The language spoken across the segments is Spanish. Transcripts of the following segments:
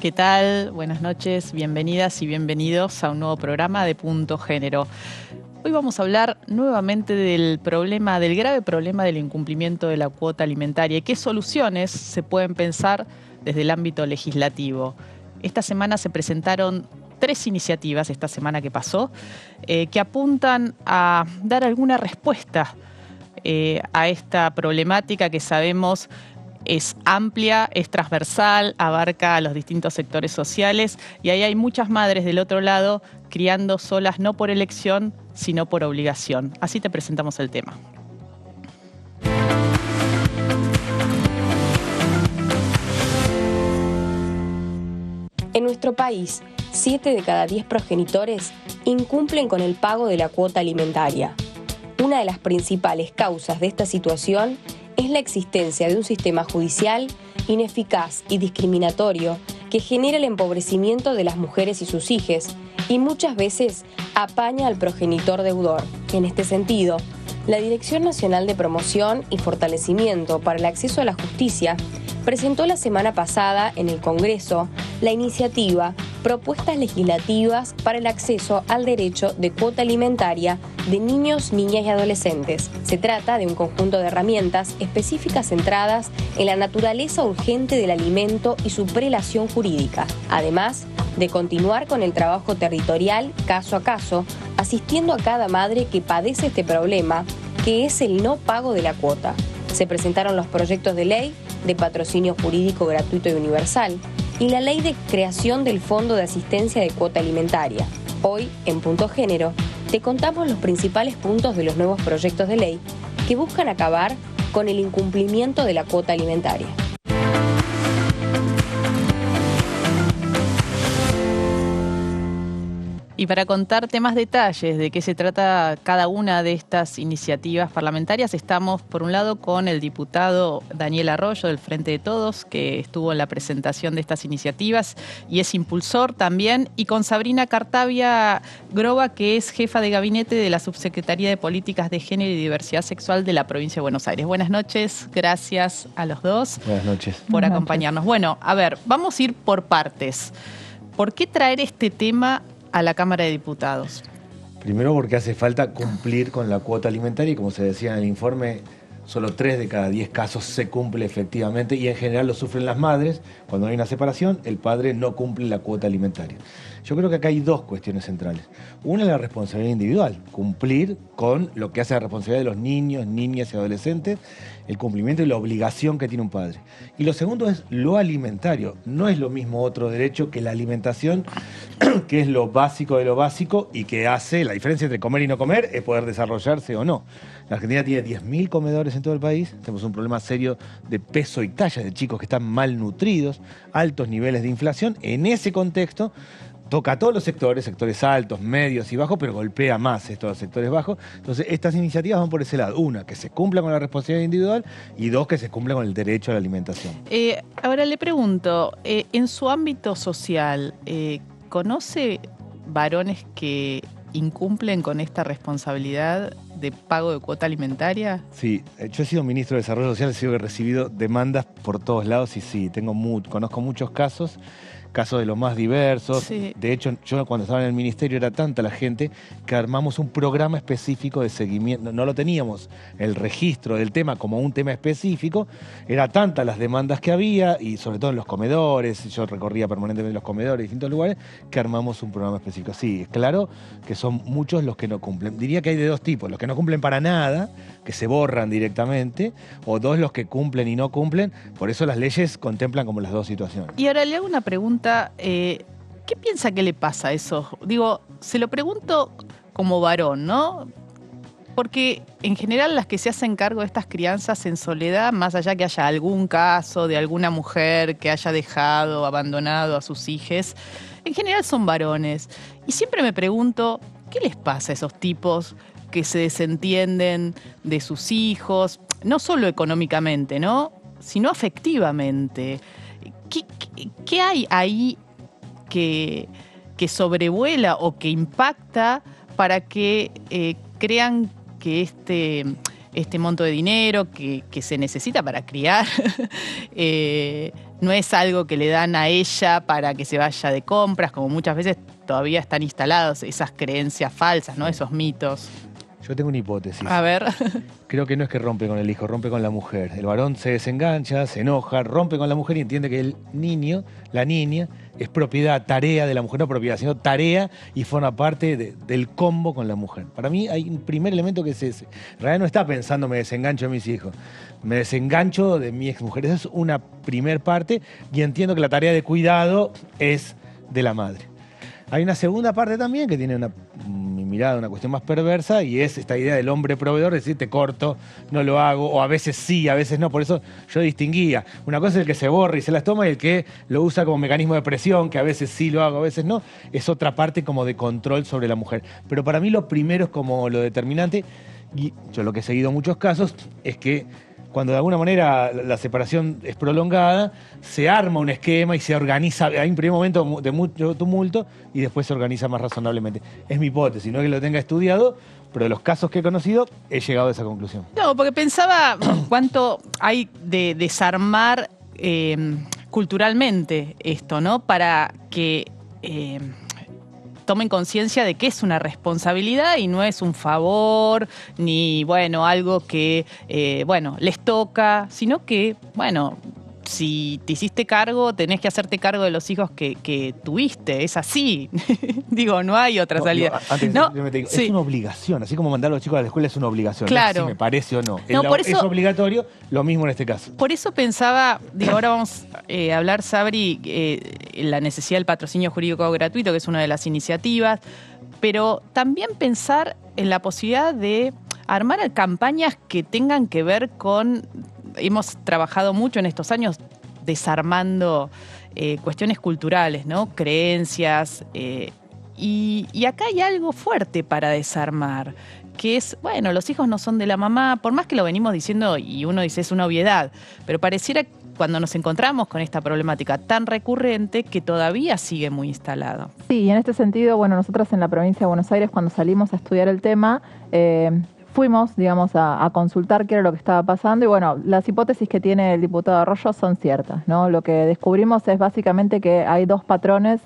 ¿Qué tal? Buenas noches, bienvenidas y bienvenidos a un nuevo programa de Punto Género. Hoy vamos a hablar nuevamente del grave problema del incumplimiento de la cuota alimentaria y qué soluciones se pueden pensar desde el ámbito legislativo. Esta semana se presentaron 3 iniciativas, esta semana que pasó, que apuntan a dar alguna respuesta a esta problemática que sabemos es amplia, es transversal, abarca a los distintos sectores sociales y ahí hay muchas madres del otro lado criando solas no por elección, sino por obligación. Así te presentamos el tema. En nuestro país, 7 de cada 10 progenitores incumplen con el pago de la cuota alimentaria. Una de las principales causas de esta situación es la existencia de un sistema judicial ineficaz y discriminatorio que genera el empobrecimiento de las mujeres y sus hijos y muchas veces apaña al progenitor deudor. En este sentido, la Dirección Nacional de Promoción y Fortalecimiento para el Acceso a la Justicia presentó la semana pasada en el Congreso la iniciativa Propuestas Legislativas para el Acceso al Derecho de Cuota Alimentaria de Niños, Niñas y Adolescentes. Se trata de un conjunto de herramientas específicas centradas en la naturaleza urgente del alimento y su prelación jurídica, además de continuar con el trabajo territorial caso a caso, asistiendo a cada madre que padece este problema, que es el no pago de la cuota. Se presentaron los proyectos de ley de patrocinio jurídico gratuito y universal y la ley de creación del Fondo de Asistencia de Cuota Alimentaria. Hoy, en Punto Género, te contamos los principales puntos de los nuevos proyectos de ley que buscan acabar con el incumplimiento de la cuota alimentaria. Y para contarte más detalles de qué se trata cada una de estas iniciativas parlamentarias, estamos por un lado con el diputado Daniel Arroyo del Frente de Todos, que estuvo en la presentación de estas iniciativas y es impulsor también, y con Sabrina Cartavia Groba, que es jefa de gabinete de la Subsecretaría de Políticas de Género y Diversidad Sexual de la Provincia de Buenos Aires. Buenas noches, gracias a los dos. Buenas noches. Por acompañarnos. Bueno, a ver, vamos a ir por partes. ¿Por qué traer este tema a la Cámara de Diputados? Primero porque hace falta cumplir con la cuota alimentaria y como se decía en el informe, solo 3 de cada 10 casos se cumple efectivamente y en general lo sufren las madres. Cuando hay una separación, el padre no cumple la cuota alimentaria. Yo creo que acá hay 2 cuestiones centrales. Una es la responsabilidad individual, cumplir con lo que hace la responsabilidad de los niños, niñas y adolescentes, el cumplimiento y la obligación que tiene un padre. Y lo segundo es lo alimentario. No es lo mismo otro derecho que la alimentación, que es lo básico de lo básico y que hace la diferencia entre comer y no comer es poder desarrollarse o no. La Argentina tiene 10.000 comedores en todo el país, tenemos un problema serio de peso y talla de chicos que están malnutridos, altos niveles de inflación. En ese contexto toca a todos los sectores, sectores altos, medios y bajos, pero golpea más estos sectores bajos. Entonces, estas iniciativas van por ese lado. Una, que se cumpla con la responsabilidad individual y 2, que se cumpla con el derecho a la alimentación. Ahora le pregunto, en su ámbito social, ¿conoce varones que incumplen con esta responsabilidad de pago de cuota alimentaria? Sí, yo he sido ministro de Desarrollo Social, he recibido demandas por todos lados y sí, conozco muchos casos de los más diversos. Sí. De hecho, yo cuando estaba en el ministerio era tanta la gente que armamos un programa específico de seguimiento. No lo teníamos, el registro del tema como un tema específico. Era tanta las demandas que había, y sobre todo en los comedores, yo recorría permanentemente los comedores de distintos lugares, que armamos un programa específico. Sí, es claro que son muchos los que no cumplen. Diría que hay de 2 tipos, los que no cumplen para nada, que se borran directamente, o 2 los que cumplen y no cumplen. Por eso las leyes contemplan como las 2 situaciones. Y ahora le hago una pregunta. ¿Qué piensa que le pasa a eso? Digo, se lo pregunto como varón, ¿no? Porque en general las que se hacen cargo de estas crianzas en soledad, más allá que haya algún caso de alguna mujer que haya dejado, abandonado a sus hijos, en general son varones. Y siempre me pregunto, ¿qué les pasa a esos tipos que se desentienden de sus hijos? No solo económicamente, ¿no? Sino afectivamente. ¿Qué hay ahí que sobrevuela o que impacta para que crean que este monto de dinero que se necesita para criar no es algo que le dan a ella para que se vaya de compras, como muchas veces todavía están instalados esas creencias falsas, ¿no? Esos mitos. Yo tengo una hipótesis. A ver. Creo que no es que rompe con el hijo, rompe con la mujer. El varón se desengancha, se enoja, rompe con la mujer y entiende que el niño, la niña, es propiedad, tarea de la mujer, no propiedad, sino tarea y forma parte del combo con la mujer. Para mí hay un primer elemento que es ese. En realidad no está pensando me desengancho de mis hijos, me desengancho de mi exmujer. Esa es una primer parte y entiendo que la tarea de cuidado es de la madre. Hay una segunda parte también que tiene mi mirada, una cuestión más perversa, y es esta idea del hombre proveedor, de decir, te corto, no lo hago, o a veces sí, a veces no. Por eso yo distinguía. Una cosa es el que se borra y se las toma, y el que lo usa como mecanismo de presión, que a veces sí lo hago, a veces no. Es otra parte como de control sobre la mujer. Pero para mí lo primero es como lo determinante, y yo lo que he seguido muchos casos, es que cuando de alguna manera la separación es prolongada, se arma un esquema y se organiza. Hay un primer momento de mucho tumulto y después se organiza más razonablemente. Es mi hipótesis, no es que lo tenga estudiado, pero de los casos que he conocido he llegado a esa conclusión. No, porque pensaba cuánto hay de desarmar culturalmente esto, ¿no? Para que tomen conciencia de que es una responsabilidad y no es un favor, ni, bueno, algo que, les toca, sino que, bueno, si te hiciste cargo, tenés que hacerte cargo de los hijos que tuviste. Es así. Digo, no hay otra salida. Es una obligación. Así como mandar a los chicos a la escuela es una obligación. Claro. No sé si me parece o no. Por eso, es obligatorio, lo mismo en este caso. Por eso pensaba, ahora vamos a hablar, Sabri, la necesidad del patrocinio jurídico gratuito, que es una de las iniciativas, pero también pensar en la posibilidad de armar campañas que tengan que ver con... Hemos trabajado mucho en estos años desarmando cuestiones culturales, ¿no? Creencias. Y acá hay algo fuerte para desarmar, que es, bueno, los hijos no son de la mamá, por más que lo venimos diciendo y uno dice es una obviedad, pero pareciera cuando nos encontramos con esta problemática tan recurrente que todavía sigue muy instalado. Sí, y en este sentido, bueno, nosotros en la provincia de Buenos Aires, cuando salimos a estudiar el tema, fuimos, digamos, a consultar qué era lo que estaba pasando y bueno, las hipótesis que tiene el diputado Arroyo son ciertas, ¿no? Lo que descubrimos es básicamente que hay dos patrones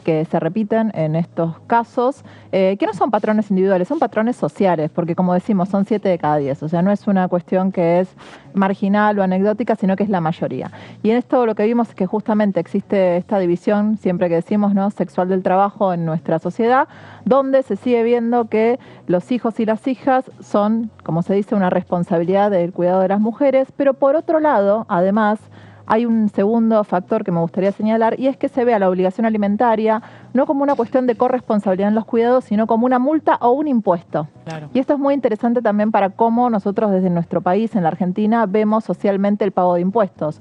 que se repiten en estos casos, que no son patrones individuales, son patrones sociales, porque como decimos, son 7 de cada 10, o sea, no es una cuestión que es marginal o anecdótica, sino que es la mayoría. Y en esto lo que vimos es que justamente existe esta división, siempre que decimos, ¿no?, sexual del trabajo en nuestra sociedad, donde se sigue viendo que los hijos y las hijas son, como se dice, una responsabilidad del cuidado de las mujeres, pero por otro lado, además, hay un segundo factor que me gustaría señalar y es que se ve a la obligación alimentaria no como una cuestión de corresponsabilidad en los cuidados, sino como una multa o un impuesto. Claro. Y esto es muy interesante también para cómo nosotros desde nuestro país, en la Argentina, vemos socialmente el pago de impuestos,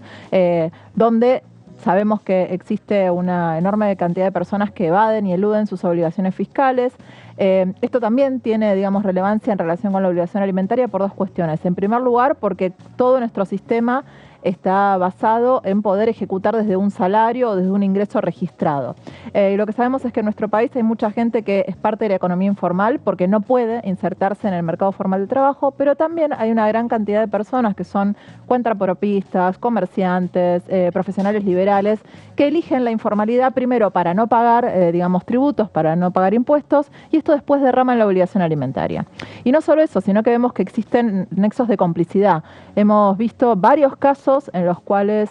donde sabemos que existe una enorme cantidad de personas que evaden y eluden sus obligaciones fiscales. Esto también tiene, digamos, relevancia en relación con la obligación alimentaria por dos cuestiones. En primer lugar, porque todo nuestro sistema está basado en poder ejecutar desde un salario o desde un ingreso registrado. Y lo que sabemos es que en nuestro país hay mucha gente que es parte de la economía informal porque no puede insertarse en el mercado formal de trabajo, pero también hay una gran cantidad de personas que son cuentapropistas, comerciantes, profesionales liberales, que eligen la informalidad primero para no pagar, digamos, tributos, para no pagar impuestos, y esto después derrama en la obligación alimentaria. Y no solo eso, sino que vemos que existen nexos de complicidad. Hemos visto varios casos en los cuales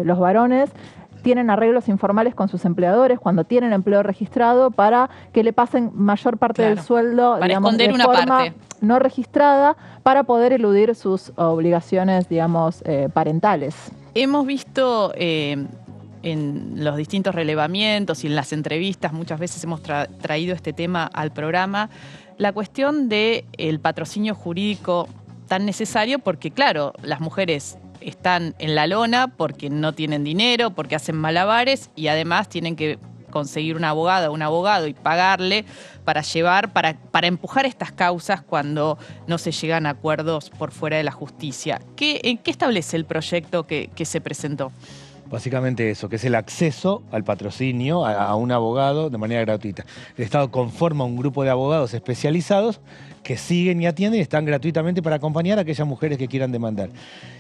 los varones tienen arreglos informales con sus empleadores cuando tienen empleo registrado para que le pasen mayor parte del sueldo, para digamos, esconder de una forma parte no registrada para poder eludir sus obligaciones, digamos, parentales. Hemos visto en los distintos relevamientos y en las entrevistas, muchas veces hemos traído este tema al programa, la cuestión del patrocinio jurídico tan necesario porque, claro, las mujeres están en la lona porque no tienen dinero, porque hacen malabares y además tienen que conseguir una abogada o un abogado y pagarle para empujar estas causas cuando no se llegan a acuerdos por fuera de la justicia. ¿Qué establece el proyecto que se presentó? Básicamente eso, que es el acceso al patrocinio a un abogado de manera gratuita. El Estado conforma un grupo de abogados especializados que siguen y atienden y están gratuitamente para acompañar a aquellas mujeres que quieran demandar.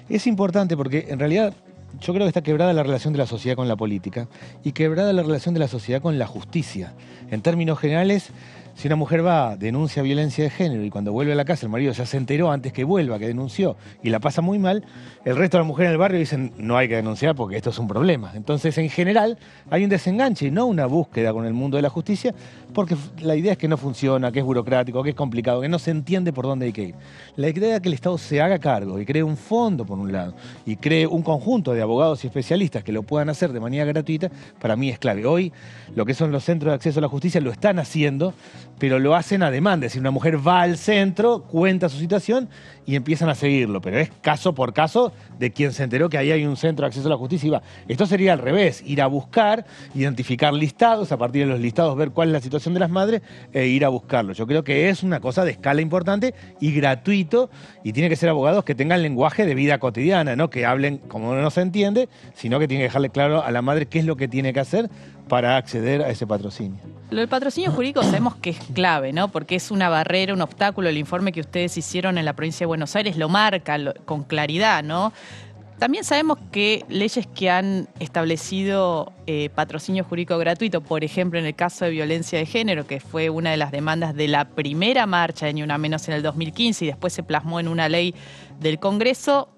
Es importante porque en realidad yo creo que está quebrada la relación de la sociedad con la política y quebrada la relación de la sociedad con la justicia. En términos generales, si una mujer va, denuncia violencia de género y cuando vuelve a la casa el marido ya se enteró antes que vuelva, que denunció y la pasa muy mal, el resto de las mujeres en el barrio dicen no hay que denunciar porque esto es un problema. Entonces, en general, hay un desenganche y no una búsqueda con el mundo de la justicia porque la idea es que no funciona, que es burocrático, que es complicado, que no se entiende por dónde hay que ir. La idea es que el Estado se haga cargo y cree un fondo, por un lado, y cree un conjunto de abogados y especialistas que lo puedan hacer de manera gratuita, para mí es clave. Hoy, lo que son los centros de acceso a la justicia lo están haciendo, pero lo hacen a demanda. Es decir, una mujer va al centro, cuenta su situación y empiezan a seguirlo. Pero es caso por caso de quien se enteró que ahí hay un centro de acceso a la justicia y va. Esto sería al revés, ir a buscar, identificar listados, a partir de los listados ver cuál es la situación de las madres e ir a buscarlo. Yo creo que es una cosa de escala importante y gratuito y tiene que ser abogados que tengan lenguaje de vida cotidiana, no que hablen como no se entiende, sino que tiene que dejarle claro a la madre qué es lo que tiene que hacer para acceder a ese patrocinio. Lo del patrocinio jurídico sabemos que es clave, ¿no? Porque es una barrera, un obstáculo. El informe que ustedes hicieron en la provincia de Buenos Aires lo marca con claridad, ¿no? También sabemos que leyes que han establecido patrocinio jurídico gratuito, por ejemplo, en el caso de violencia de género, que fue una de las demandas de la primera marcha de Ni Una Menos en el 2015 y después se plasmó en una ley del Congreso,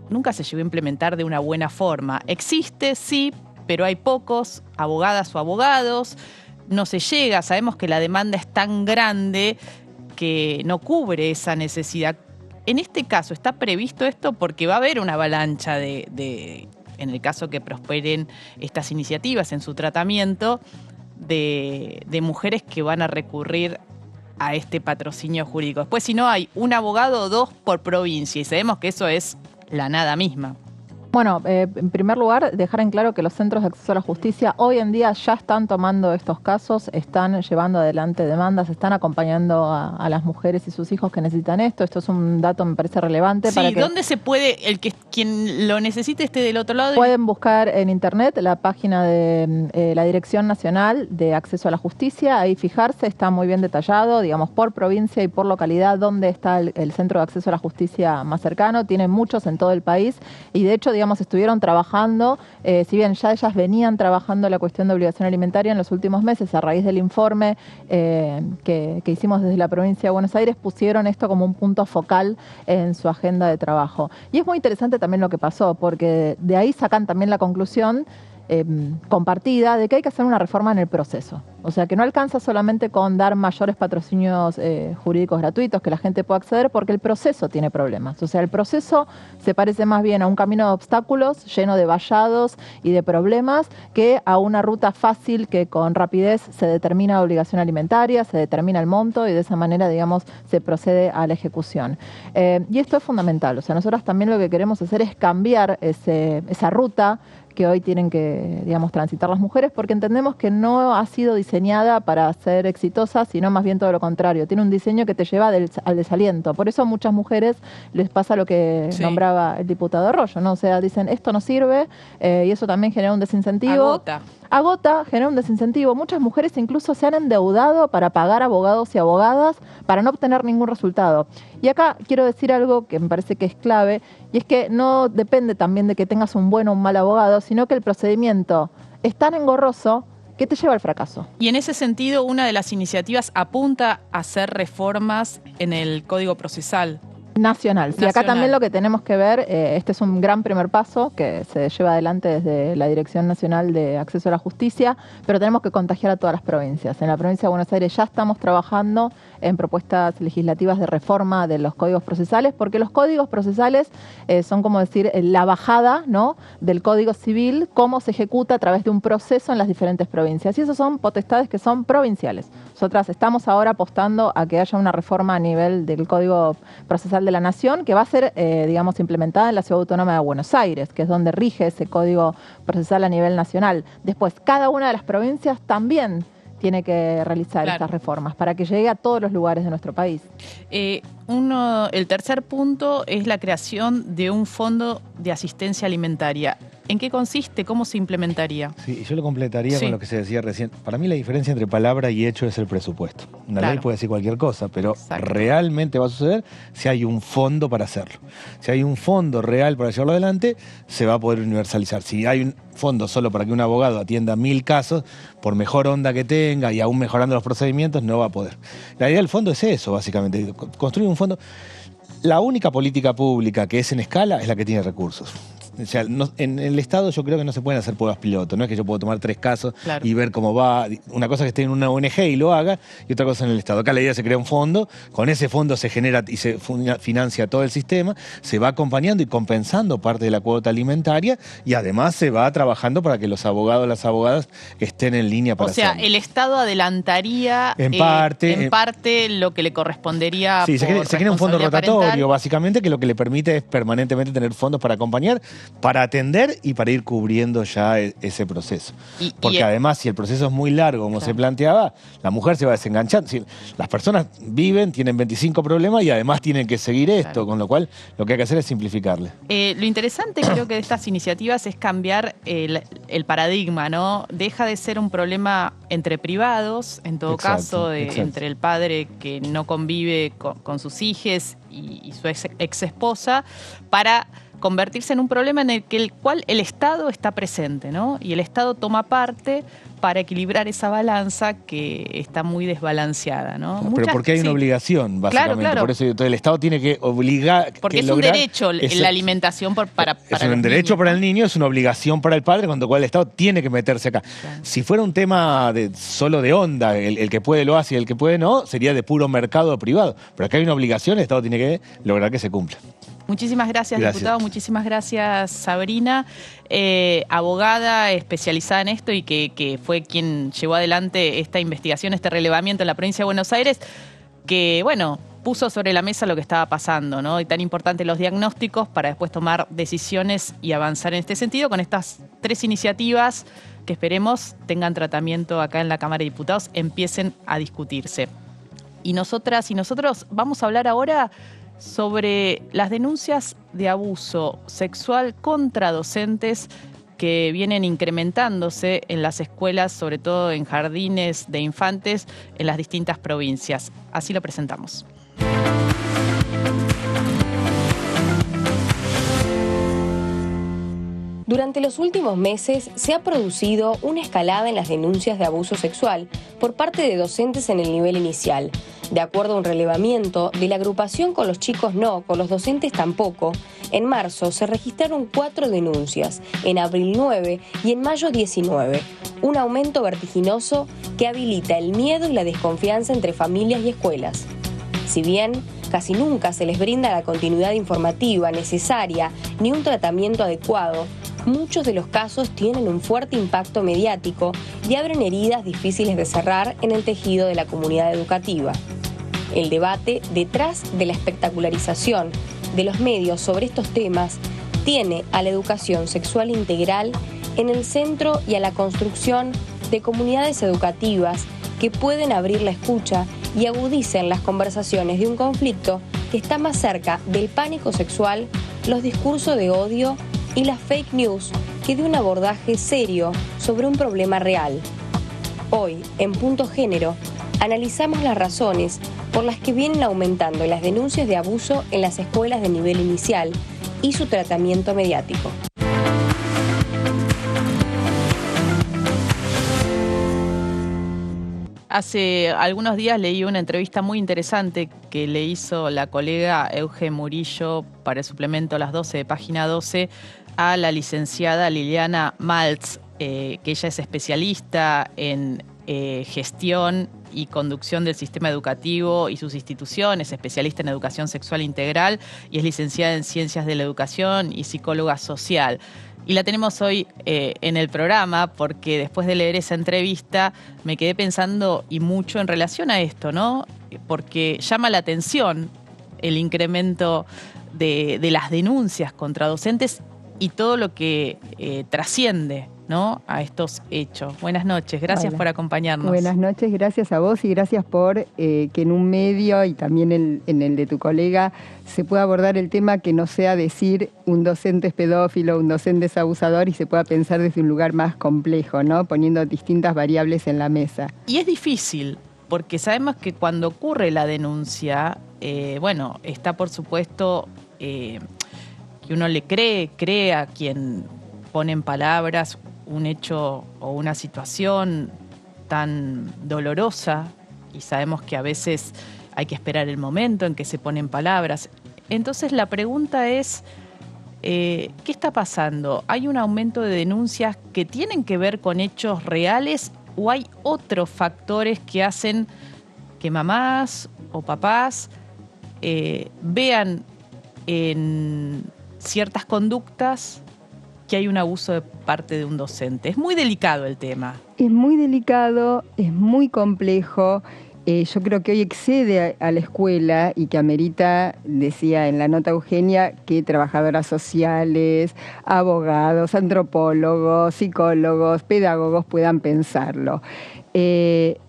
nunca se llegó a implementar de una buena forma. Existe, sí, pero hay pocos abogadas o abogados, no se llega, sabemos que la demanda es tan grande que no cubre esa necesidad. En este caso, ¿está previsto esto? Porque va a haber una avalancha en el caso que prosperen estas iniciativas en su tratamiento, de mujeres que van a recurrir a este patrocinio jurídico. Después, si no, hay un abogado o dos por provincia y sabemos que eso es la nada misma. Bueno, en primer lugar, dejar en claro que los centros de acceso a la justicia hoy en día ya están tomando estos casos, están llevando adelante demandas, están acompañando a las mujeres y sus hijos que necesitan esto. Esto es un dato, me parece relevante. Sí, para que ¿dónde se puede, quien lo necesite esté del otro lado? Pueden buscar en internet la página de la Dirección Nacional de Acceso a la Justicia, ahí fijarse, está muy bien detallado, digamos, por provincia y por localidad, dónde está el centro de acceso a la justicia más cercano. Tienen muchos en todo el país y de hecho, digamos, estuvieron trabajando, si bien ya ellas venían trabajando la cuestión de obligación alimentaria en los últimos meses, a raíz del informe que hicimos desde la provincia de Buenos Aires, pusieron esto como un punto focal en su agenda de trabajo. Y es muy interesante también lo que pasó, porque de ahí sacan también la conclusión compartida de que hay que hacer una reforma en el proceso. O sea, que no alcanza solamente con dar mayores patrocinios jurídicos gratuitos que la gente pueda acceder, porque el proceso tiene problemas. O sea, el proceso se parece más bien a un camino de obstáculos lleno de vallados y de problemas que a una ruta fácil que con rapidez se determina la obligación alimentaria, se determina el monto y de esa manera, digamos, se procede a la ejecución. Y esto es fundamental. O sea, nosotros también lo que queremos hacer es cambiar esa ruta que hoy tienen que, digamos, transitar las mujeres, porque entendemos que no ha sido diseñada para ser exitosa, sino más bien todo lo contrario. Tiene un diseño que te lleva al desaliento. Por eso a muchas mujeres les pasa lo que nombraba el diputado Arroyo, ¿no? O sea, dicen, esto no sirve, y eso también genera un desincentivo. Agota, genera un desincentivo. Muchas mujeres incluso se han endeudado para pagar abogados y abogadas para no obtener ningún resultado. Y acá quiero decir algo que me parece que es clave, y es que no depende también de que tengas un buen o un mal abogado, sino que el procedimiento es tan engorroso que te lleva al fracaso. Y en ese sentido, una de las iniciativas apunta a hacer reformas en el Código Procesal. Nacional. Sí, acá también lo que tenemos que ver, este es un gran primer paso que se lleva adelante desde la Dirección Nacional de Acceso a la Justicia, pero tenemos que contagiar a todas las provincias. En la provincia de Buenos Aires ya estamos trabajando en propuestas legislativas de reforma de los códigos procesales, porque los códigos procesales son como decir la bajada, ¿no?, del Código Civil, cómo se ejecuta a través de un proceso en las diferentes provincias. Y esos son potestades que son provinciales. Nosotras estamos ahora apostando a que haya una reforma a nivel del Código Procesal de la Nación, que va a ser, digamos, implementada en la Ciudad Autónoma de Buenos Aires, que es donde rige ese Código Procesal a nivel nacional. Después, cada una de las provincias también tiene que realizar estas reformas para que llegue a todos los lugares de nuestro país. El tercer punto es la creación de un fondo de asistencia alimentaria. ¿En qué consiste? ¿Cómo se implementaría? Sí, yo lo completaría Sí. con lo que se decía recién. Para mí la diferencia entre palabra y hecho es el presupuesto. Una Claro. ley puede decir cualquier cosa, pero Exacto. realmente va a suceder si hay un fondo para hacerlo. Si hay un fondo real para llevarlo adelante, se va a poder universalizar. Si hay un fondo solo para que un abogado atienda 1000 casos, por mejor onda que tenga y aún mejorando los procedimientos, no va a poder. La idea del fondo es eso, básicamente, construir un fondo. La única política pública que es en escala es la que tiene recursos. O sea, en el Estado yo creo que no se pueden hacer pruebas piloto. No es que yo puedo tomar 3 casos Claro. y ver cómo va. Una cosa es que esté en una ONG y lo haga, y otra cosa en el Estado. Acá la idea se crea un fondo, con ese fondo se genera y se financia todo el sistema, se va acompañando y compensando parte de la cuota alimentaria, y además se va trabajando para que los abogados, las abogadas estén en línea para O sea, hacerlo. el Estado adelantaría En parte lo que le correspondería. Sí, se por crea un fondo responsabilidad rotatorio, parental. básicamente, que lo que le permite es permanentemente tener fondos para acompañar, para atender y para ir cubriendo ya ese proceso. Porque además, si el proceso es muy largo, como se planteaba, la mujer se va desenganchando. Si las personas viven, tienen 25 problemas y además tienen que seguir esto, con lo cual lo que hay que hacer es simplificarle. Lo interesante creo que de estas iniciativas es cambiar el paradigma, ¿no? Deja de ser un problema entre privados, en todo caso, entre el padre que no convive con sus hijos y su ex esposa, para convertirse en un problema en el cual el Estado está presente, ¿no? Y el Estado toma parte para equilibrar esa balanza que está muy desbalanceada, ¿no? Pero porque hay una obligación, básicamente. Claro. Por eso entonces, el Estado tiene que obligar. Porque es un derecho la alimentación para es un derecho para el niño, es una obligación para el padre, con lo cual el Estado tiene que meterse acá. Claro. Si fuera un tema solo de onda, el que puede lo hace y el que puede no, sería de puro mercado privado. Pero acá hay una obligación, el Estado tiene que lograr que se cumpla. Muchísimas gracias, diputado. Muchísimas gracias, Sabrina, abogada especializada en esto y que fue quien llevó adelante esta investigación, este relevamiento en la provincia de Buenos Aires, que, bueno, puso sobre la mesa lo que estaba pasando, ¿no? Y tan importantes los diagnósticos para después tomar decisiones y avanzar en este sentido con estas 3 iniciativas que esperemos tengan tratamiento acá en la Cámara de Diputados, empiecen a discutirse. Y nosotras y nosotros vamos a hablar ahora sobre las denuncias de abuso sexual contra docentes que vienen incrementándose en las escuelas, sobre todo en jardines de infantes, en las distintas provincias. Así lo presentamos. Durante los últimos meses se ha producido una escalada en las denuncias de abuso sexual por parte de docentes en el nivel inicial. De acuerdo a un relevamiento de la agrupación Con los chicos no, con los docentes tampoco, en marzo se registraron 4 denuncias, en abril 9 y en mayo 19. Un aumento vertiginoso que habilita el miedo y la desconfianza entre familias y escuelas. Si bien casi nunca se les brinda la continuidad informativa necesaria ni un tratamiento adecuado, muchos de los casos tienen un fuerte impacto mediático y abren heridas difíciles de cerrar en el tejido de la comunidad educativa. El debate detrás de la espectacularización de los medios sobre estos temas tiene a la educación sexual integral en el centro y a la construcción de comunidades educativas que pueden abrir la escucha y agudicen las conversaciones de un conflicto que está más cerca del pánico sexual, los discursos de odio y las fake news que de un abordaje serio sobre un problema real. Hoy, en Punto Género, analizamos las razones por las que vienen aumentando las denuncias de abuso en las escuelas de nivel inicial y su tratamiento mediático. Hace algunos días leí una entrevista muy interesante que le hizo la colega Euge Murillo para el suplemento Las 12 de Página 12 a la licenciada Liliana Maltz, que ella es especialista en gestión y conducción del sistema educativo y sus instituciones, especialista en educación sexual integral y es licenciada en Ciencias de la Educación y psicóloga social. Y la tenemos hoy en el programa porque después de leer esa entrevista me quedé pensando y mucho en relación a esto, ¿no? Porque llama la atención el incremento de las denuncias contra docentes y todo lo que trasciende ¿no?, a estos hechos. Buenas noches, gracias por acompañarnos. Buenas noches, gracias a vos y gracias por que en un medio y también en el de tu colega se pueda abordar el tema, que no sea decir un docente es pedófilo, un docente es abusador, y se pueda pensar desde un lugar más complejo, ¿no?, poniendo distintas variables en la mesa. Y es difícil, porque sabemos que cuando ocurre la denuncia, está por supuesto que uno le cree a quien pone en palabras un hecho o una situación tan dolorosa, y sabemos que a veces hay que esperar el momento en que se ponen palabras. Entonces la pregunta es, ¿qué está pasando? ¿Hay un aumento de denuncias que tienen que ver con hechos reales o hay otros factores que hacen que mamás o papás vean en ciertas conductas que hay un abuso de parte de un docente? Es muy delicado el tema. Es muy delicado, es muy complejo. Yo creo que hoy excede a la escuela y que amerita, decía en la nota Eugenia, que trabajadoras sociales, abogados, antropólogos, psicólogos, pedagogos puedan pensarlo.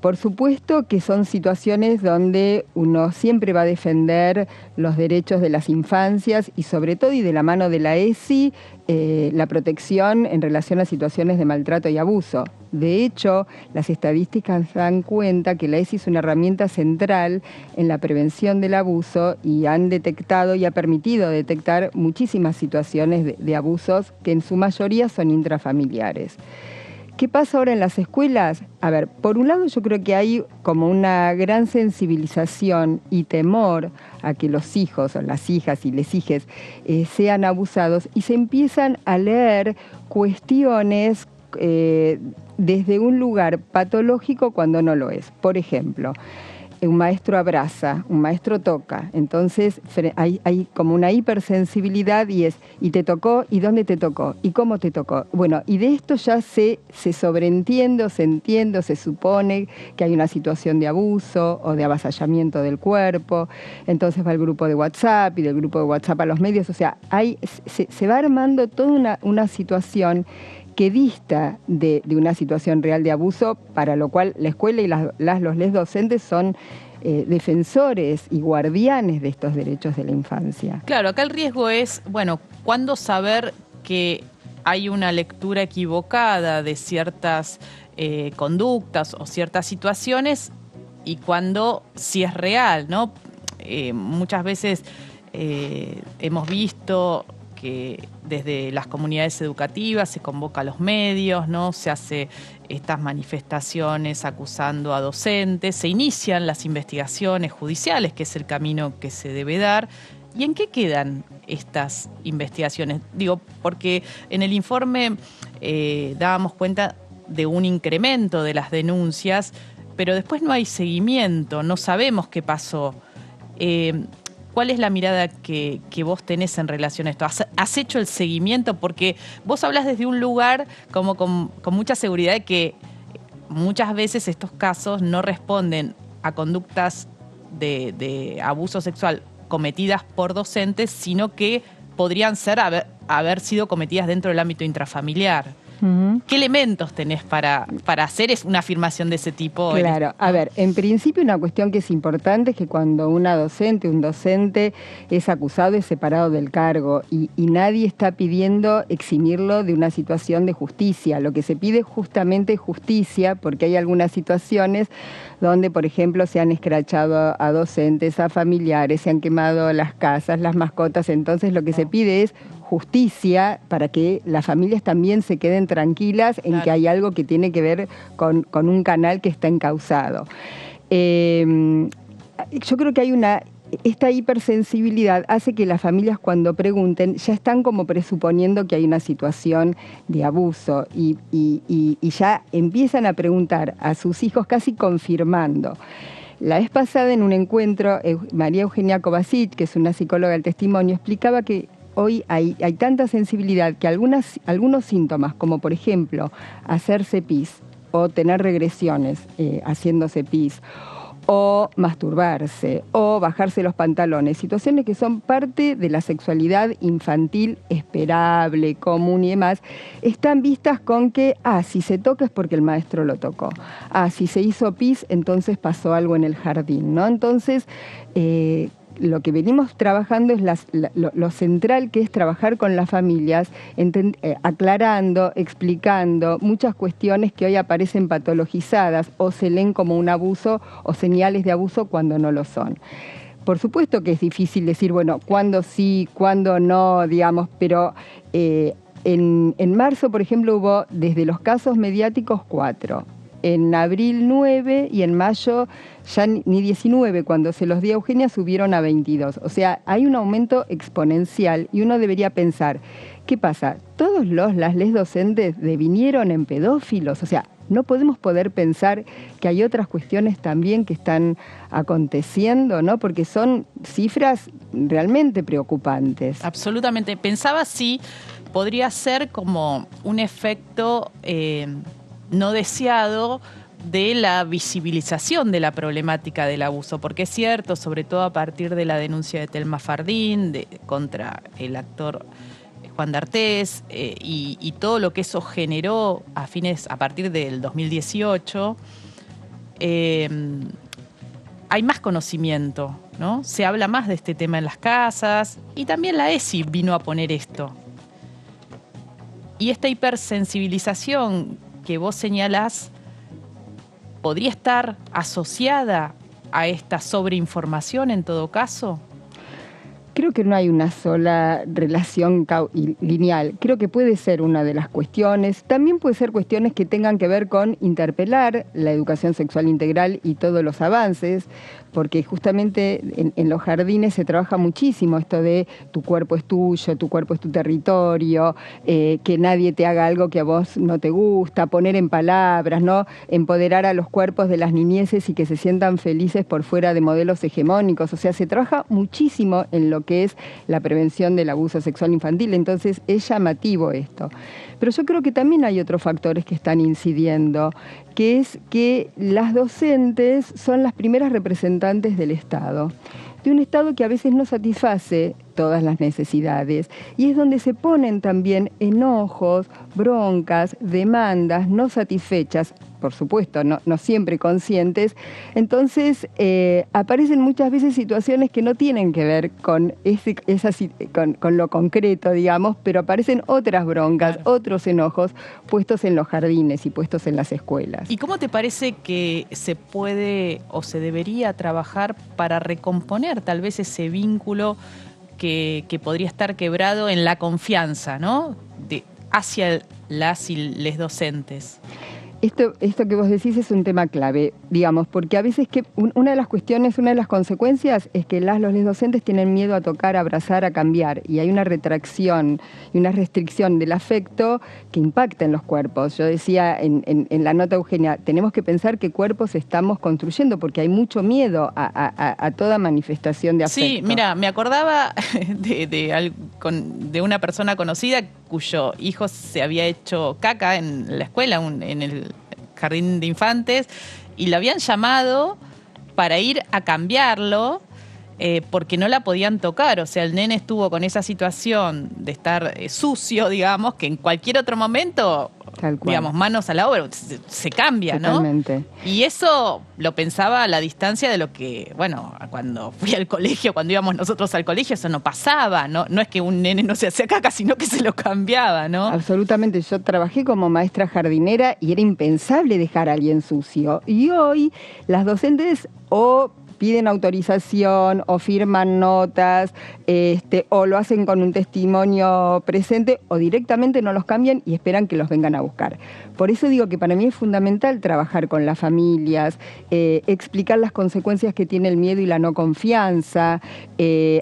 Por supuesto que son situaciones donde uno siempre va a defender los derechos de las infancias y sobre todo, y de la mano de la ESI, la protección en relación a situaciones de maltrato y abuso. De hecho, las estadísticas dan cuenta que la ESI es una herramienta central en la prevención del abuso y han detectado y ha permitido detectar muchísimas situaciones de abusos que en su mayoría son intrafamiliares. ¿Qué pasa ahora en las escuelas? A ver, por un lado yo creo que hay como una gran sensibilización y temor a que los hijos o las hijas y les hijes sean abusados, y se empiezan a leer cuestiones desde un lugar patológico cuando no lo es. Por ejemplo, un maestro abraza, un maestro toca, entonces hay como una hipersensibilidad y te tocó, y dónde te tocó, y cómo te tocó. Bueno, y de esto ya se sobreentiende, se supone que hay una situación de abuso o de avasallamiento del cuerpo, entonces va al grupo de WhatsApp y del grupo de WhatsApp a los medios, o sea, se va armando toda una situación que dista de una situación real de abuso, para lo cual la escuela y los docentes son defensores y guardianes de estos derechos de la infancia. Claro, acá el riesgo es, ¿cuándo saber que hay una lectura equivocada de ciertas conductas o ciertas situaciones y cuándo sí es real, ¿no? Muchas veces hemos visto que desde las comunidades educativas se convoca a los medios, ¿no? Se hace estas manifestaciones acusando a docentes, se inician las investigaciones judiciales, que es el camino que se debe dar. ¿Y en qué quedan estas investigaciones? Digo, porque en el informe dábamos cuenta de un incremento de las denuncias, pero después no hay seguimiento, no sabemos qué pasó. ¿Cuál es la mirada que vos tenés en relación a esto? ¿Has hecho el seguimiento? Porque vos hablas desde un lugar como con mucha seguridad de que muchas veces estos casos no responden a conductas de abuso sexual cometidas por docentes, sino que podrían haber sido cometidas dentro del ámbito intrafamiliar. Uh-huh. ¿Qué elementos tenés para hacer una afirmación de ese tipo? Claro, a ver, en principio una cuestión que es importante es que cuando un docente es acusado, es separado del cargo y nadie está pidiendo eximirlo de una situación de justicia. Lo que se pide es justamente justicia, porque hay algunas situaciones donde, por ejemplo, se han escrachado a docentes, a familiares, se han quemado las casas, las mascotas. Entonces lo que se pide es justicia para que las familias también se queden tranquilas en que hay algo que tiene que ver con un canal que está encausado. Yo creo que esta hipersensibilidad hace que las familias, cuando pregunten, ya están como presuponiendo que hay una situación de abuso y ya empiezan a preguntar a sus hijos casi confirmando. La vez pasada en un encuentro, María Eugenia Kovacic, que es una psicóloga del testimonio, explicaba que hoy hay tanta sensibilidad que algunos síntomas, como por ejemplo hacerse pis o tener regresiones haciéndose pis, o masturbarse, o bajarse los pantalones, situaciones que son parte de la sexualidad infantil esperable, común y demás, están vistas con que, si se toca es porque el maestro lo tocó, si se hizo pis, entonces pasó algo en el jardín, ¿no? Entonces, lo que venimos trabajando es lo central, que es trabajar con las familias, aclarando, explicando muchas cuestiones que hoy aparecen patologizadas o se leen como un abuso o señales de abuso cuando no lo son. Por supuesto que es difícil decir, bueno, cuándo sí, cuándo no, digamos, pero en marzo, por ejemplo, hubo desde los casos mediáticos 4. En abril 9 y en mayo ya ni 19, cuando se los di a Eugenia, subieron a 22. O sea, hay un aumento exponencial y uno debería pensar, ¿qué pasa? ¿Todos las docentes devinieron en pedófilos? O sea, no podemos pensar que hay otras cuestiones también que están aconteciendo, ¿no? Porque son cifras realmente preocupantes. Absolutamente. Pensaba si podría ser como un efecto no deseado de la visibilización de la problemática del abuso, porque es cierto, sobre todo a partir de la denuncia de Telma Fardín contra el actor Juan D'Artés y todo lo que eso generó a partir del 2018, hay más conocimiento, ¿no? Se habla más de este tema en las casas y también la ESI vino a poner esto. Y esta hipersensibilización que vos señalás podría estar asociada a esta sobreinformación en todo caso. Creo que no hay una sola relación lineal. Creo que puede ser una de las cuestiones. También puede ser cuestiones que tengan que ver con interpelar la educación sexual integral y todos los avances, porque justamente en los jardines se trabaja muchísimo esto de tu cuerpo es tuyo, tu cuerpo es tu territorio, que nadie te haga algo que a vos no te gusta, poner en palabras, ¿no? Empoderar a los cuerpos de las niñeces y que se sientan felices por fuera de modelos hegemónicos. O sea, se trabaja muchísimo en lo que es la prevención del abuso sexual infantil. Entonces, es llamativo esto. Pero yo creo que también hay otros factores que están incidiendo, que es que las docentes son las primeras representantes del Estado, de un Estado que a veces no satisface todas las necesidades, y es donde se ponen también enojos, broncas, demandas no satisfechas, por supuesto, no siempre conscientes. Entonces, aparecen muchas veces situaciones que no tienen que ver con, con lo concreto, digamos, pero aparecen otras broncas, claro, otros enojos puestos en los jardines y puestos en las escuelas. ¿Y cómo te parece que se puede o se debería trabajar para recomponer tal vez ese vínculo que podría estar quebrado en la confianza, ¿no? Hacia las y les docentes? Esto que vos decís es un tema clave, digamos, porque a veces una de las cuestiones, una de las consecuencias es que los docentes tienen miedo a tocar, a abrazar, a cambiar, y hay una retracción y una restricción del afecto que impacta en los cuerpos. Yo decía en la nota, Eugenia, tenemos que pensar qué cuerpos estamos construyendo, porque hay mucho miedo a toda manifestación de afecto. Sí, mira, me acordaba de una persona conocida cuyo hijo se había hecho caca en la escuela, en el jardín de infantes, y lo habían llamado para ir a cambiarlo porque no la podían tocar. O sea, el nene estuvo con esa situación de estar sucio, digamos, que en cualquier otro momento, digamos, manos a la obra, se cambia, totalmente, ¿no? Y eso lo pensaba a la distancia de lo que, bueno, cuando fui al colegio, cuando íbamos nosotros al colegio, eso no pasaba, ¿no? No es que un nene no se hacía caca, sino que se lo cambiaba, ¿no? Absolutamente. Yo trabajé como maestra jardinera y era impensable dejar a alguien sucio. Y hoy las docentes piden autorización o firman notas, o lo hacen con un testimonio presente, o directamente no los cambian y esperan que los vengan a buscar. Por eso digo que para mí es fundamental trabajar con las familias, explicar las consecuencias que tiene el miedo y la no confianza,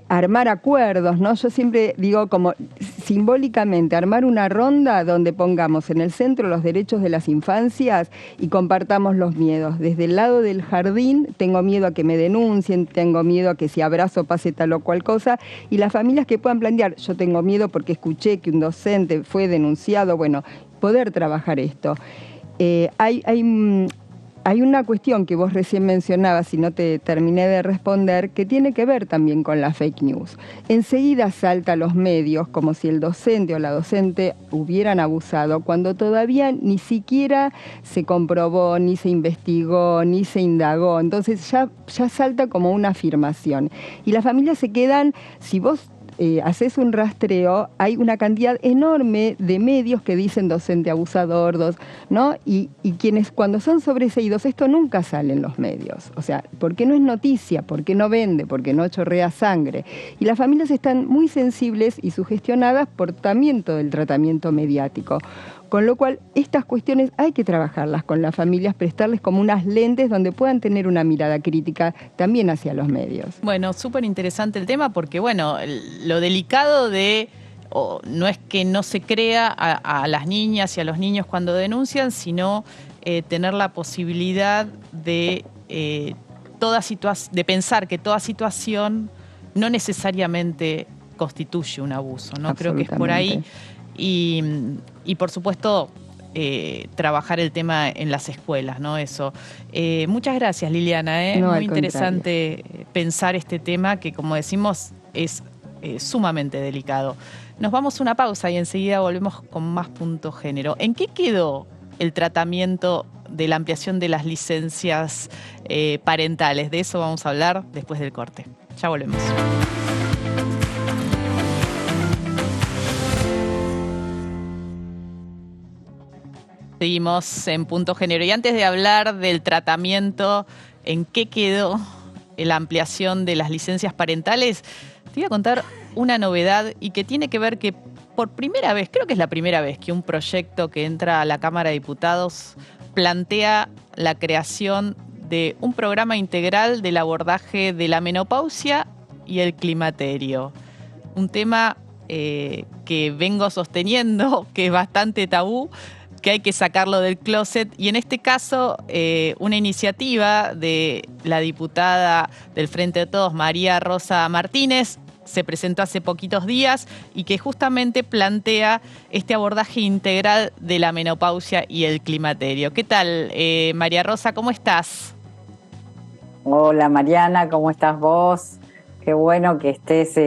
armar acuerdos, ¿no? Yo siempre digo como simbólicamente armar una ronda donde pongamos en el centro los derechos de las infancias y compartamos los miedos. Desde el lado del jardín, tengo miedo a que me denuncien, tengo miedo a que si abrazo pase tal o cual cosa, y las familias que puedan plantear, yo tengo miedo porque escuché que un docente fue denunciado, bueno, poder trabajar esto. Hay hay una cuestión que vos recién mencionabas y no te terminé de responder, que tiene que ver también con la fake news. Enseguida salta a los medios como si el docente o la docente hubieran abusado, cuando todavía ni siquiera se comprobó, ni se investigó, ni se indagó. Entonces ya salta como una afirmación. Y las familias se quedan, si vos haces un rastreo, hay una cantidad enorme de medios que dicen docente abusador, ¿no? Y quienes cuando son sobreseídos, esto nunca sale en los medios. O sea, ¿por qué no es noticia? ¿Por qué no vende? ¿Por qué no chorrea sangre? Y las familias están muy sensibles y sugestionadas por también todo el tratamiento mediático. Con lo cual, estas cuestiones hay que trabajarlas con las familias, prestarles como unas lentes donde puedan tener una mirada crítica también hacia los medios. Bueno, súper interesante el tema porque, bueno, lo delicado no es que no se crea a las niñas y a los niños cuando denuncian, sino tener la posibilidad de pensar que toda situación no necesariamente constituye un abuso, ¿no? Creo que es por ahí. Y por supuesto, trabajar el tema en las escuelas, ¿no? Eso. Muchas gracias, Liliana. No, muy interesante pensar este tema que, como decimos, es sumamente delicado. Nos vamos a una pausa y enseguida volvemos con más Punto Género. ¿En qué quedó el tratamiento de la ampliación de las licencias parentales? De eso vamos a hablar después del corte. Ya volvemos. Seguimos en Punto Género. Y antes de hablar del tratamiento, ¿en qué quedó la ampliación de las licencias parentales? Te voy a contar una novedad y que tiene que ver que por primera vez, creo que es la primera vez que un proyecto que entra a la Cámara de Diputados plantea la creación de un programa integral del abordaje de la menopausia y el climaterio. Un tema que vengo sosteniendo que es bastante tabú, que hay que sacarlo del closet, y en este caso una iniciativa de la diputada del Frente de Todos, María Rosa Martínez, se presentó hace poquitos días y que justamente plantea este abordaje integral de la menopausia y el climaterio. ¿Qué tal, María Rosa? ¿Cómo estás? Hola Mariana, ¿cómo estás vos? Qué bueno que estés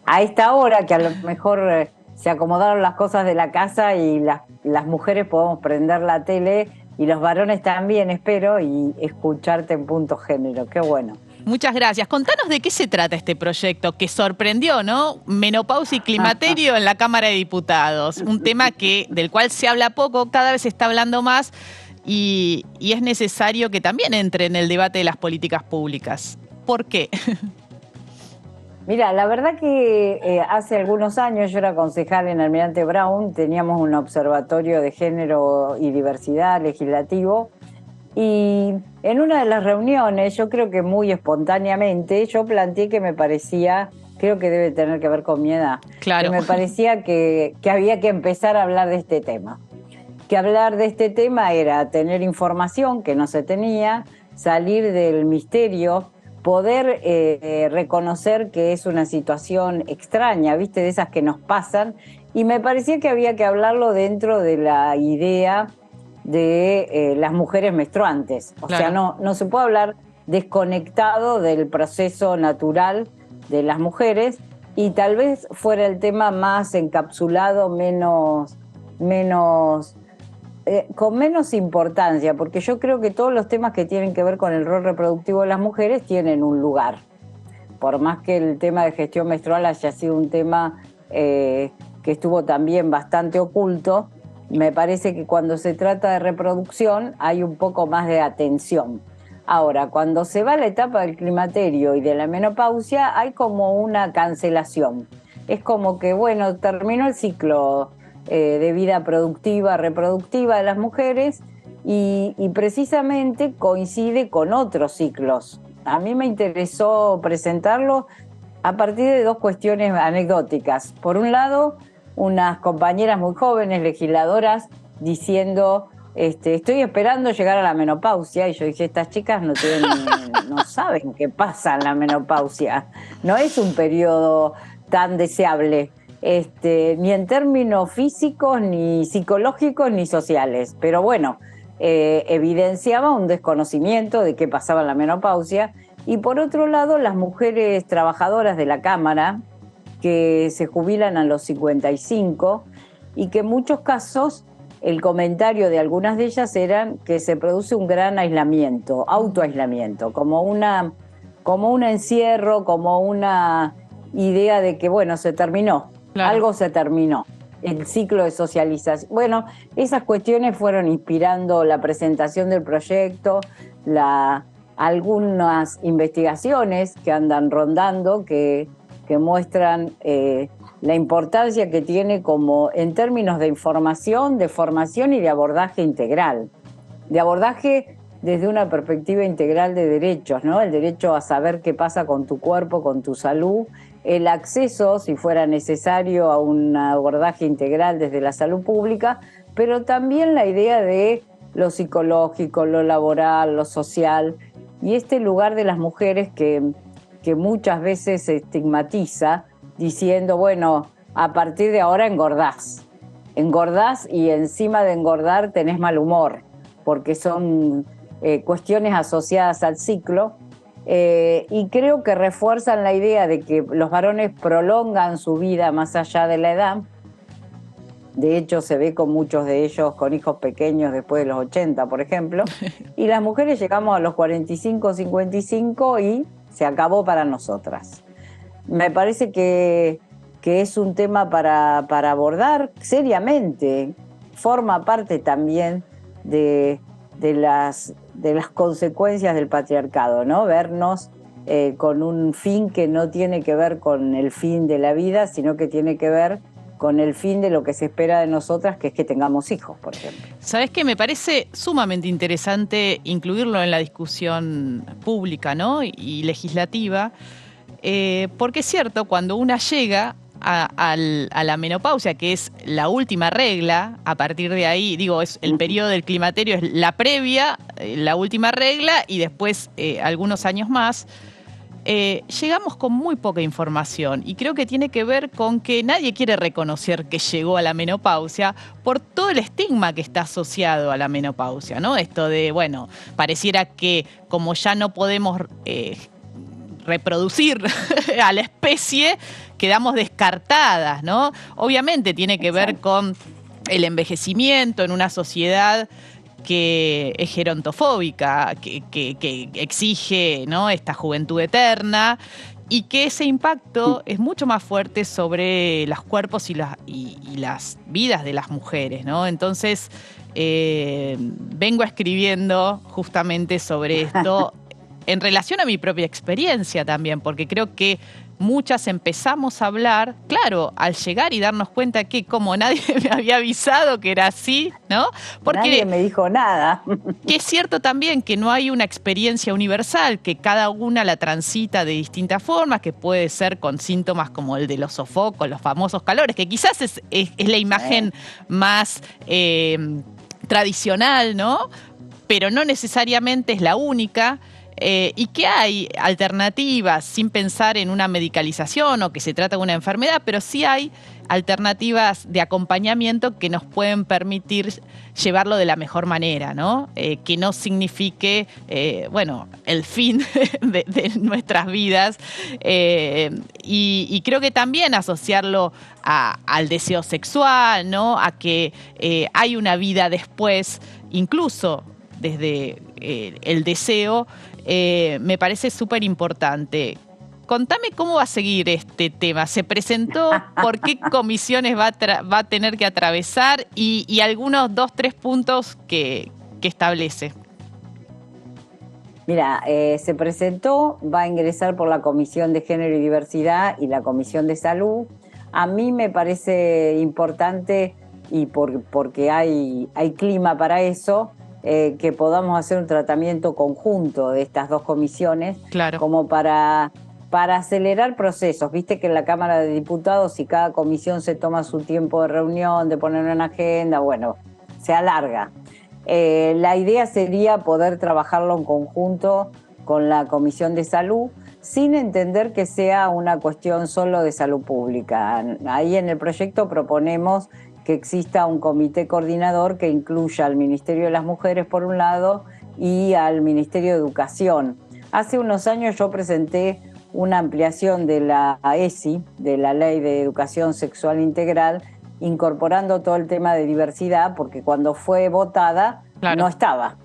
a esta hora, que a lo mejor se acomodaron las cosas de la casa y las mujeres podemos prender la tele y los varones también, espero, y escucharte en Punto Género. Qué bueno. Muchas gracias. Contanos de qué se trata este proyecto que sorprendió, ¿no? Menopausia y climaterio en la Cámara de Diputados. Un tema del cual se habla poco, cada vez se está hablando más y es necesario que también entre en el debate de las políticas públicas. ¿Por qué? Mira, la verdad que hace algunos años yo era concejal en Almirante Brown, teníamos un observatorio de género y diversidad legislativo. Y en una de las reuniones, yo creo que muy espontáneamente, yo planteé que me parecía, creo que debe tener que ver con mi edad, claro, que me parecía que había que empezar a hablar de este tema. Que hablar de este tema era tener información que no se tenía, salir del misterio, poder reconocer que es una situación extraña, ¿viste? De esas que nos pasan, y me parecía que había que hablarlo dentro de la idea de las mujeres menstruantes. O sea, no se puede hablar desconectado del proceso natural de las mujeres, y tal vez fuera el tema más encapsulado, con menos importancia, porque yo creo que todos los temas que tienen que ver con el rol reproductivo de las mujeres tienen un lugar. Por más que el tema de gestión menstrual haya sido un tema que estuvo también bastante oculto, me parece que cuando se trata de reproducción hay un poco más de atención. Ahora, cuando se va a la etapa del climaterio y de la menopausia, hay como una cancelación. Es como que, bueno, terminó el ciclo de vida productiva, reproductiva de las mujeres y precisamente coincide con otros ciclos. A mí me interesó presentarlo a partir de dos cuestiones anecdóticas. Por un lado, unas compañeras muy jóvenes, legisladoras, diciendo, estoy esperando llegar a la menopausia, y yo dije, estas chicas no saben qué pasa en la menopausia, no es un periodo tan deseable, ni en términos físicos, ni psicológicos, ni sociales, pero bueno, evidenciaba un desconocimiento de qué pasaba en la menopausia. Y por otro lado, las mujeres trabajadoras de la Cámara, que se jubilan a los 55 y que en muchos casos el comentario de algunas de ellas eran que se produce un gran aislamiento, autoaislamiento, como un encierro, como una idea de que, bueno, se terminó, Claro. algo se terminó, el ciclo de socialización. Bueno, esas cuestiones fueron inspirando la presentación del proyecto, algunas investigaciones que andan rondando que muestran la importancia que tiene como en términos de información, de formación y de abordaje integral. De abordaje desde una perspectiva integral de derechos, ¿no? El derecho a saber qué pasa con tu cuerpo, con tu salud, el acceso, si fuera necesario, a un abordaje integral desde la salud pública, pero también la idea de lo psicológico, lo laboral, lo social, y este lugar de las mujeres que muchas veces se estigmatiza diciendo, bueno, a partir de ahora engordás y encima de engordar tenés mal humor, porque son cuestiones asociadas al ciclo, y creo que refuerzan la idea de que los varones prolongan su vida más allá de la edad. De hecho, se ve con muchos de ellos con hijos pequeños después de los 80, por ejemplo, y las mujeres llegamos a los 45, 55 y se acabó para nosotras. Me parece que es un tema para abordar seriamente. Forma parte también de las consecuencias del patriarcado, ¿no? Vernos con un fin que no tiene que ver con el fin de la vida, sino que tiene que ver con el fin de lo que se espera de nosotras, que es que tengamos hijos, por ejemplo. ¿Sabés qué? Me parece sumamente interesante incluirlo en la discusión pública, ¿no? y legislativa, porque es cierto, cuando una llega a la menopausia, que es la última regla, a partir de ahí, digo, es el periodo del climaterio, es la previa, la última regla, y después algunos años más, llegamos con muy poca información, y creo que tiene que ver con que nadie quiere reconocer que llegó a la menopausia por todo el estigma que está asociado a la menopausia, ¿no? Esto de, bueno, pareciera que como ya no podemos reproducir a la especie, quedamos descartadas, ¿no? Obviamente tiene que ver con el envejecimiento en una sociedad que es gerontofóbica, que exige, ¿no?, esta juventud eterna, y que ese impacto es mucho más fuerte sobre los cuerpos y las vidas de las mujeres, ¿no? Entonces, vengo escribiendo justamente sobre esto en relación a mi propia experiencia también, porque creo que muchas empezamos a hablar, claro, al llegar y darnos cuenta que como nadie me había avisado que era así, ¿no? Porque nadie me dijo nada. Que es cierto también que no hay una experiencia universal, que cada una la transita de distintas formas, que puede ser con síntomas como el de los sofocos, los famosos calores, que quizás es la imagen más tradicional, ¿no? Pero no necesariamente es la única. Y que hay alternativas sin pensar en una medicalización o que se trata de una enfermedad, pero sí hay alternativas de acompañamiento que nos pueden permitir llevarlo de la mejor manera, ¿no? Que no signifique, bueno, el fin de nuestras vidas. Y creo que también asociarlo al deseo sexual, ¿no? A que hay una vida después, incluso desde el deseo, me parece súper importante. Contame cómo va a seguir este tema. ¿Se presentó? ¿Por qué comisiones va a tener que atravesar? Y algunos 2-3 puntos que establece. Mira, se presentó, va a ingresar por la Comisión de Género y Diversidad y la Comisión de Salud. A mí me parece importante, y porque hay clima para eso, que podamos hacer un tratamiento conjunto de estas dos comisiones, claro, como para acelerar procesos. Viste que en la Cámara de Diputados, si cada comisión se toma su tiempo de reunión, de poner una agenda, bueno, se alarga. La idea sería poder trabajarlo en conjunto con la Comisión de Salud, sin entender que sea una cuestión solo de salud pública. Ahí en el proyecto proponemos que exista un comité coordinador que incluya al Ministerio de las Mujeres por un lado y al Ministerio de Educación. Hace unos años yo presenté una ampliación de la ESI, de la Ley de Educación Sexual Integral, incorporando todo el tema de diversidad, porque cuando fue votada no estaba.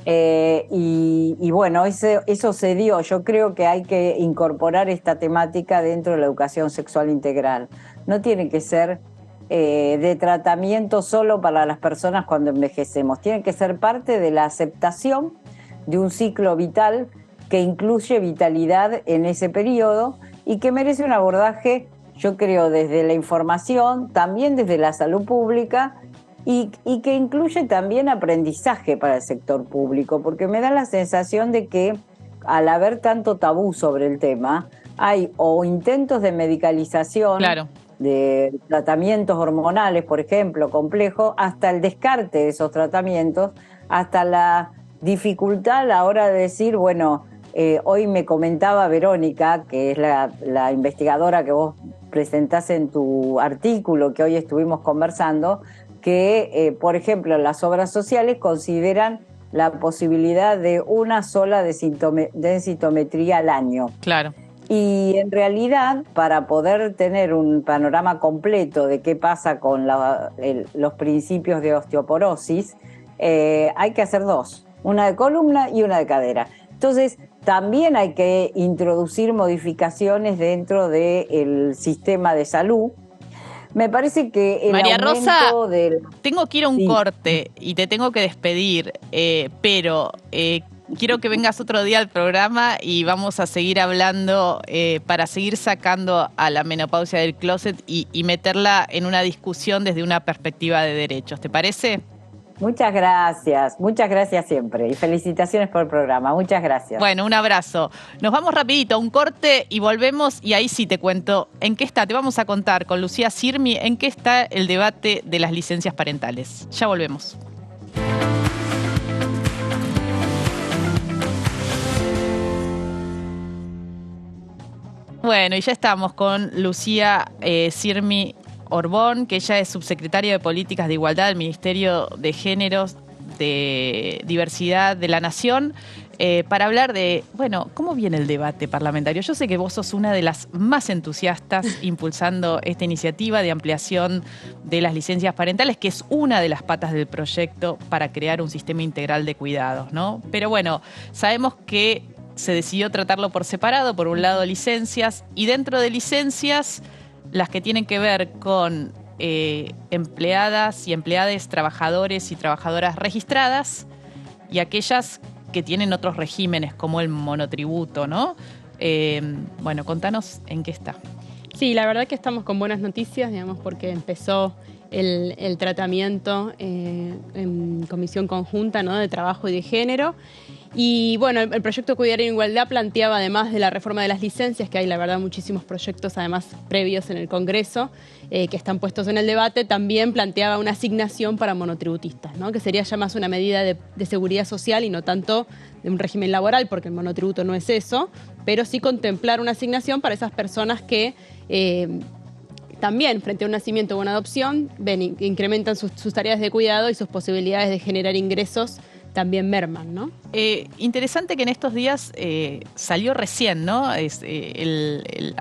Y bueno, eso se dio. Yo creo que hay que incorporar esta temática dentro de la educación sexual integral. No tiene que ser de tratamiento solo para las personas cuando envejecemos. Tiene que ser parte de la aceptación de un ciclo vital que incluye vitalidad en ese periodo y que merece un abordaje, yo creo, desde la información, también desde la salud pública y que incluye también aprendizaje para el sector público, porque me da la sensación de que al haber tanto tabú sobre el tema, hay o intentos de medicalización, de tratamientos hormonales, por ejemplo, complejos, hasta el descarte de esos tratamientos, hasta la dificultad a la hora de decir, bueno, hoy me comentaba Verónica, que es la investigadora que vos presentás en tu artículo que hoy estuvimos conversando, que, por ejemplo, las obras sociales consideran la posibilidad de una sola densitometría al año. Claro. Y en realidad, para poder tener un panorama completo de qué pasa con los principios de osteoporosis, hay que hacer dos, una de columna y una de cadera. Entonces, también hay que introducir modificaciones dentro del sistema de salud. Me parece que el María Rosa, del... tengo que ir a un corte y te tengo que despedir, pero quiero que vengas otro día al programa y vamos a seguir hablando para seguir sacando a la menopausia del closet y meterla en una discusión desde una perspectiva de derechos. ¿Te parece? Muchas gracias siempre y felicitaciones por el programa, muchas gracias. Bueno, un abrazo. Nos vamos rapidito a un corte y volvemos y ahí sí te cuento en qué está, te vamos a contar con Lucía Sirmi en qué está el debate de las licencias parentales. Ya volvemos. Bueno, y ya estamos con Lucía Sirmi Orbón, que ella es subsecretaria de Políticas de Igualdad del Ministerio de Géneros, de Diversidad de la Nación, para hablar de, bueno, ¿cómo viene el debate parlamentario? Yo sé que vos sos una de las más entusiastas impulsando esta iniciativa de ampliación de las licencias parentales, que es una de las patas del proyecto para crear un sistema integral de cuidados, ¿no? Pero bueno, sabemos que se decidió tratarlo por separado, por un lado licencias, y dentro de licencias las que tienen que ver con empleadas y empleades, trabajadores y trabajadoras registradas y aquellas que tienen otros regímenes como el monotributo, ¿no? Bueno, contanos en qué está. Sí, la verdad que estamos con buenas noticias, digamos, porque empezó el tratamiento en comisión conjunta, ¿no?, de trabajo y de género. Y bueno, el proyecto Cuidar en Igualdad planteaba, además de la reforma de las licencias, que hay la verdad muchísimos proyectos además previos en el Congreso que están puestos en el debate, también planteaba una asignación para monotributistas, ¿no?, que sería ya más una medida de seguridad social y no tanto de un régimen laboral, porque el monotributo no es eso, pero sí contemplar una asignación para esas personas que también frente a un nacimiento o una adopción incrementan sus tareas de cuidado y sus posibilidades de generar ingresos también merman, ¿no? Interesante que en estos días salió recién, ¿no? A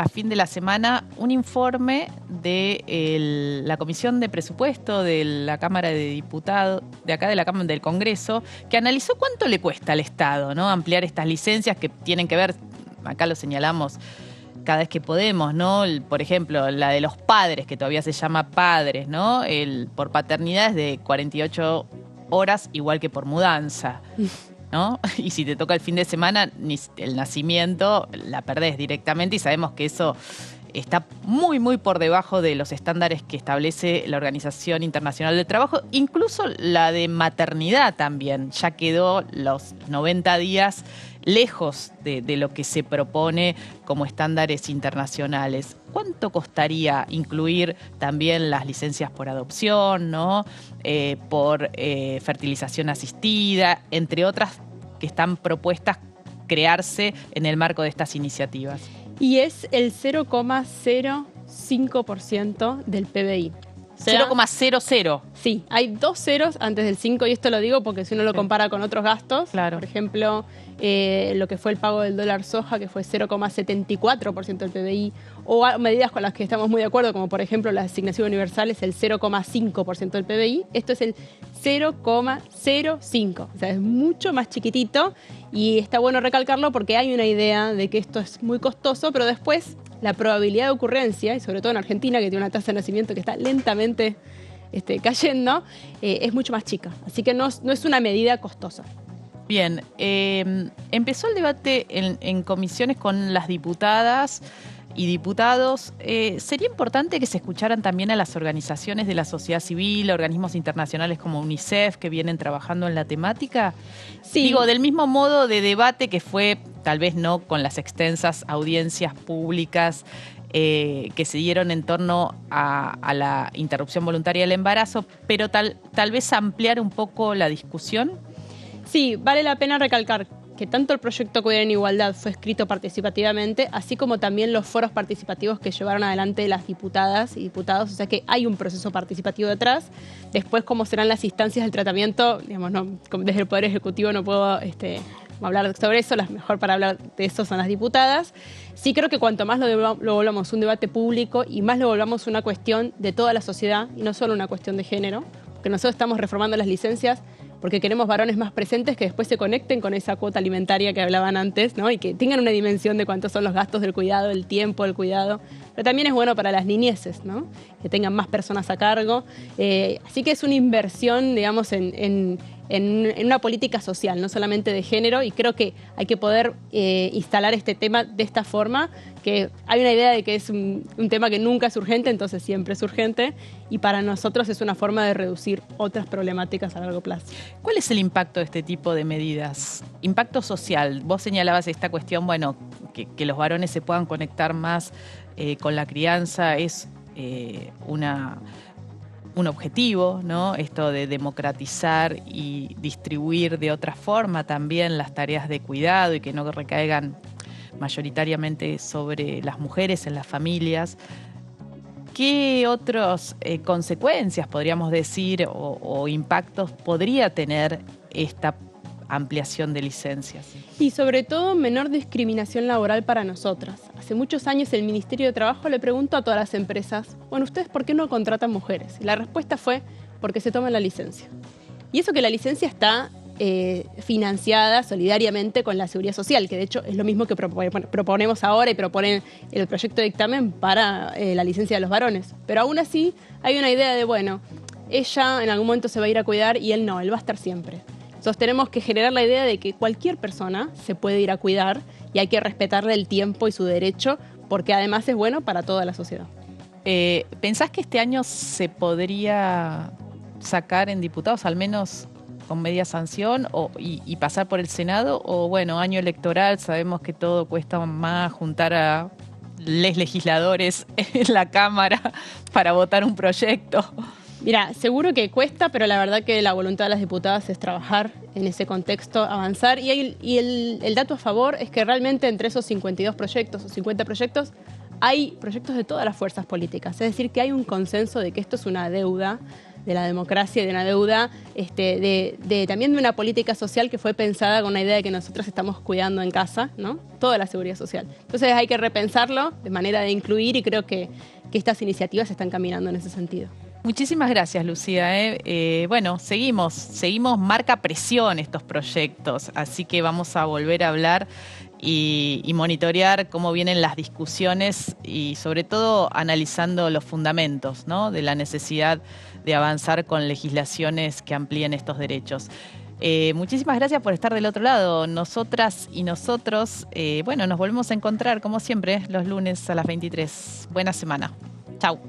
fin de la semana, un informe de la Comisión de Presupuesto de la Cámara de Diputados, de acá de la Cámara del Congreso, que analizó cuánto le cuesta al Estado, ¿no?, ampliar estas licencias que tienen que ver, acá lo señalamos cada vez que podemos, ¿no? Por ejemplo, la de los padres, que todavía se llama padres, ¿no? Por paternidad es de 48 horas, igual que por mudanza, ¿no? Y si te toca el fin de semana, el nacimiento la perdés directamente y sabemos que eso está muy, muy por debajo de los estándares que establece la Organización Internacional del Trabajo. Incluso la de maternidad también ya quedó los 90 días lejos de lo que se propone como estándares internacionales. ¿Cuánto costaría incluir también las licencias por adopción, ¿no?, por fertilización asistida, entre otras que están propuestas crearse en el marco de estas iniciativas? Y es el 0,05% del PBI. 0,00. Sí, hay 2 ceros antes del 5 y esto lo digo porque si uno lo compara con otros gastos, Claro. por ejemplo, lo que fue el pago del dólar soja, que fue 0,74% del PBI, o medidas con las que estamos muy de acuerdo, como por ejemplo la asignación universal es el 0,5% del PBI, esto es el 0,05, o sea, es mucho más chiquitito y está bueno recalcarlo porque hay una idea de que esto es muy costoso, pero después la probabilidad de ocurrencia, y sobre todo en Argentina, que tiene una tasa de nacimiento que está lentamente cayendo, es mucho más chica. Así que no es una medida costosa. Bien, empezó el debate en comisiones con las diputadas y diputados. ¿Sería importante que se escucharan también a las organizaciones de la sociedad civil, organismos internacionales como UNICEF, que vienen trabajando en la temática? Sí. Digo, del mismo modo de debate que fue, tal vez no con las extensas audiencias públicas que se dieron en torno a la interrupción voluntaria del embarazo, pero tal vez ampliar un poco la discusión. Sí, vale la pena recalcar que tanto el proyecto Cuidar en Igualdad fue escrito participativamente, así como también los foros participativos que llevaron adelante las diputadas y diputados, o sea que hay un proceso participativo detrás. Después, cómo serán las instancias del tratamiento, digamos, no, desde el Poder Ejecutivo no puedo hablar sobre eso, las mejor para hablar de eso son las diputadas. Sí creo que cuanto más lo volvamos un debate público y más lo volvamos una cuestión de toda la sociedad y no solo una cuestión de género, porque nosotros estamos reformando las licencias porque queremos varones más presentes que después se conecten con esa cuota alimentaria que hablaban antes, ¿no? Y que tengan una dimensión de cuántos son los gastos del cuidado, el tiempo del cuidado. Pero también es bueno para las niñeces, ¿no? Que tengan más personas a cargo. Así que es una inversión, digamos, en una política social, no solamente de género, y creo que hay que poder instalar este tema de esta forma, que hay una idea de que es un tema que nunca es urgente, entonces siempre es urgente, y para nosotros es una forma de reducir otras problemáticas a largo plazo. ¿Cuál es el impacto de este tipo de medidas? Impacto social. Vos señalabas esta cuestión, bueno, que los varones se puedan conectar más con la crianza, es un objetivo, ¿no? Esto de democratizar y distribuir de otra forma también las tareas de cuidado y que no recaigan mayoritariamente sobre las mujeres en las familias. ¿Qué otras consecuencias, podríamos decir, o impactos podría tener esta ampliación de licencias? Y sobre todo menor discriminación laboral para nosotras. Hace muchos años el Ministerio de Trabajo le preguntó a todas las empresas, bueno, ¿ustedes por qué no contratan mujeres? Y la respuesta fue, porque se toman la licencia. Y eso que la licencia está financiada solidariamente con la Seguridad Social, que de hecho es lo mismo que proponemos ahora y proponen el proyecto de dictamen para la licencia de los varones. Pero aún así hay una idea de, bueno, ella en algún momento se va a ir a cuidar y él no, él va a estar siempre. Entonces tenemos que generar la idea de que cualquier persona se puede ir a cuidar y hay que respetarle el tiempo y su derecho, porque además es bueno para toda la sociedad. ¿Pensás que este año se podría sacar en diputados, al menos con media sanción, y pasar por el Senado? O bueno, año electoral, sabemos que todo cuesta más, juntar a los legisladores en la Cámara para votar un proyecto. Mira, seguro que cuesta, pero la verdad que la voluntad de las diputadas es trabajar en ese contexto, avanzar. Y el dato a favor es que realmente entre esos 52 proyectos o 50 proyectos hay proyectos de todas las fuerzas políticas. Es decir, que hay un consenso de que esto es una deuda de la democracia y de una deuda también de una política social que fue pensada con una idea de que nosotros estamos cuidando en casa, ¿no? Toda la seguridad social. Entonces hay que repensarlo de manera de incluir y creo que estas iniciativas están caminando en ese sentido. Muchísimas gracias, Lucía. Bueno, seguimos marca presión estos proyectos, así que vamos a volver a hablar y monitorear cómo vienen las discusiones y sobre todo analizando los fundamentos, ¿no? De la necesidad de avanzar con legislaciones que amplíen estos derechos. Muchísimas gracias por estar del otro lado. Nosotras y nosotros, nos volvemos a encontrar como siempre los lunes a las 23. Buena semana. Chau.